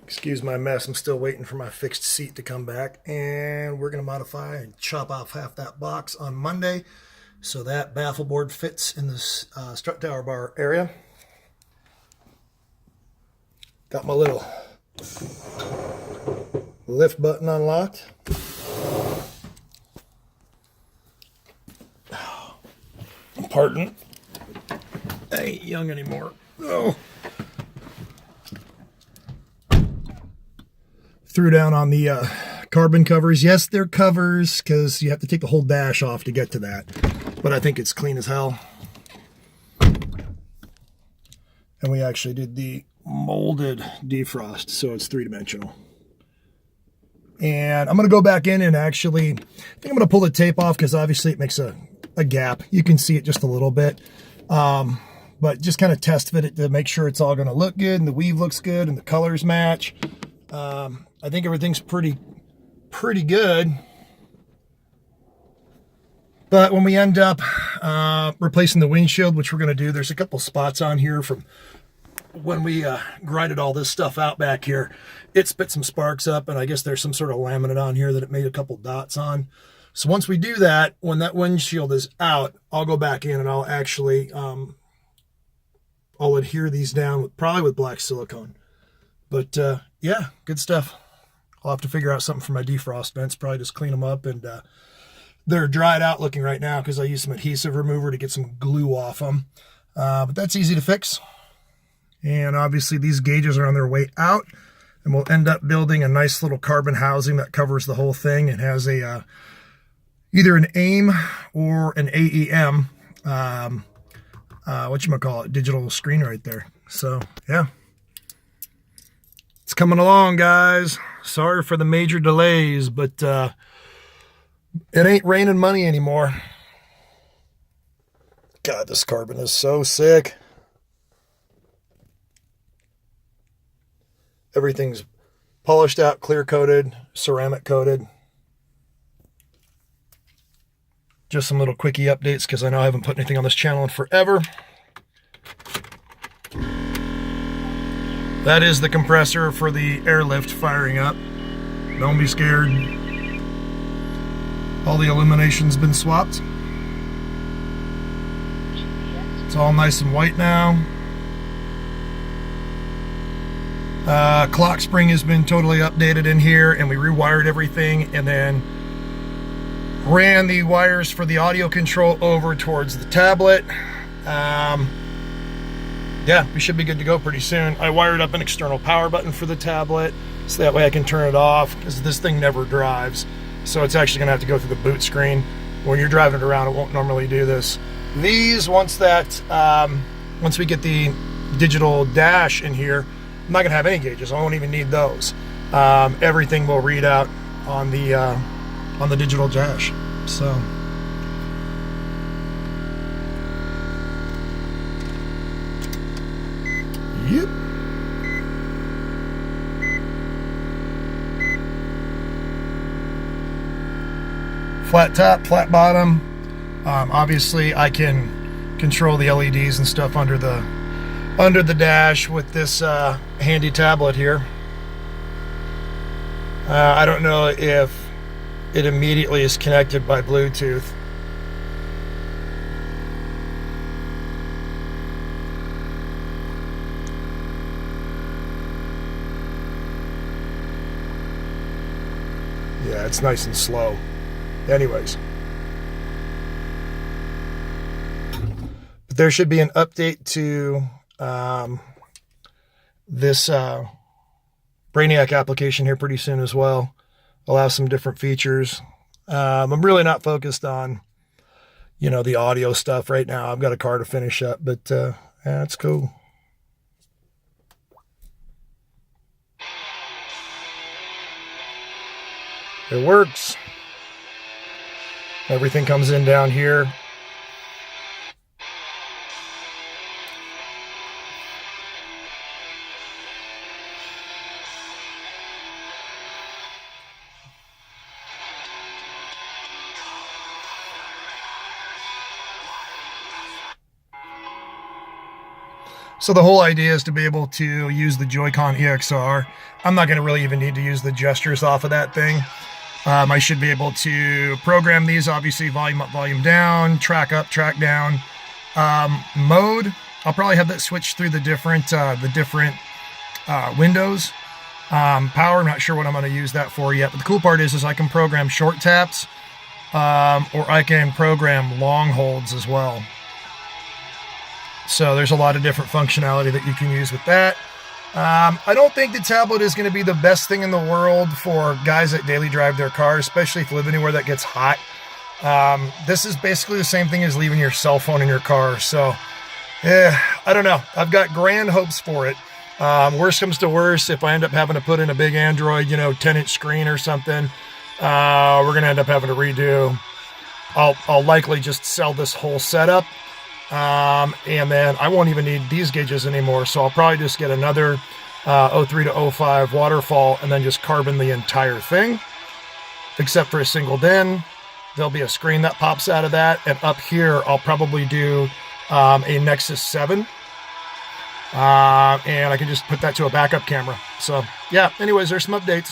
Excuse my mess. I'm still waiting for my fixed seat to come back. And we're going to modify and chop off half that box on Monday so that baffle board fits in this strut tower bar area. Got my little lift button unlocked. Pardon. I ain't young anymore. Oh. Threw down on the carbon covers. Yes, they're covers because you have to take the whole dash off to get to that. But I think it's clean as hell. And we actually did the molded defrost, so it's three-dimensional. And I'm going to go back in and actually, I think I'm going to pull the tape off because obviously it makes a gap. You can see it just a little bit. But just kind of test fit it to make sure it's all going to look good and the weave looks good and the colors match. I think everything's pretty good. But when we end up replacing the windshield, which we're going to do, there's a couple spots on here from when we grinded all this stuff out back here. It spit some sparks up, and I guess there's some sort of laminate on here that it made a couple dots on. So once we do that, when that windshield is out, I'll go back in and I'll actually I'll adhere these down probably with black silicone. But yeah, good stuff. I'll have to figure out something for my defrost vents, probably just clean them up. And they're dried out looking right now because I used some adhesive remover to get some glue off them. But that's easy to fix. And obviously these gauges are on their way out. And we'll end up building a nice little carbon housing that covers the whole thing. It has a either an AIM or an AEM, whatchamacallit, digital screen right there. So, yeah. It's coming along, guys. Sorry for the major delays, but it ain't raining money anymore. God, this carbon is so sick. Everything's polished out, clear coated, ceramic coated. Just some little quickie updates because I know I haven't put anything on this channel in forever. That is the compressor for the airlift firing up. Don't be scared. All the illumination's been swapped. It's all nice and white now. Clock spring has been totally updated in here, and we rewired everything and then ran the wires for the audio control over towards the tablet. Yeah, we should be good to go pretty soon. I wired up an external power button for the tablet so that way I can turn it off because this thing never drives. So it's actually going to have to go through the boot screen. When you're driving it around, it won't normally do this. These, once we get the digital dash in here, I'm not going to have any gauges. I won't even need those. Everything will read out on the digital dash. So. Yep. Flat top, flat bottom. Obviously, I can control the LEDs and stuff under the dash with this handy tablet here. I don't know if it immediately is connected by Bluetooth. Yeah, it's nice and slow. Anyways. But there should be an update to this Brainiac application here pretty soon as well. Allow some different features. I'm really not focused on, the audio stuff right now. I've got a car to finish up, but yeah, it's cool. It works. Everything comes in down here. So the whole idea is to be able to use the Joy-Con EXR. I'm not going to really even need to use the gestures off of that thing. I should be able to program these, obviously volume up, volume down, track up, track down. Mode, I'll probably have that switch through the different windows. Power, I'm not sure what I'm going to use that for yet. But the cool part is I can program short taps, or I can program long holds as well. So there's a lot of different functionality that you can use with that. I don't think the tablet is going to be the best thing in the world for guys that daily drive their car, especially if you live anywhere that gets hot. This is basically the same thing as leaving your cell phone in your car. So, I don't know. I've got grand hopes for it. Worst comes to worst, if I end up having to put in a big Android, 10-inch screen or something, we're going to end up having to redo. I'll likely just sell this whole setup. And then I won't even need these gauges anymore. So I'll probably just get another 03 to 05 waterfall and then just carbon the entire thing, except for a single DIN. There'll be a screen that pops out of that. And up here, I'll probably do a Nexus 7. And I can just put that to a backup camera. So yeah, anyways, there's some updates.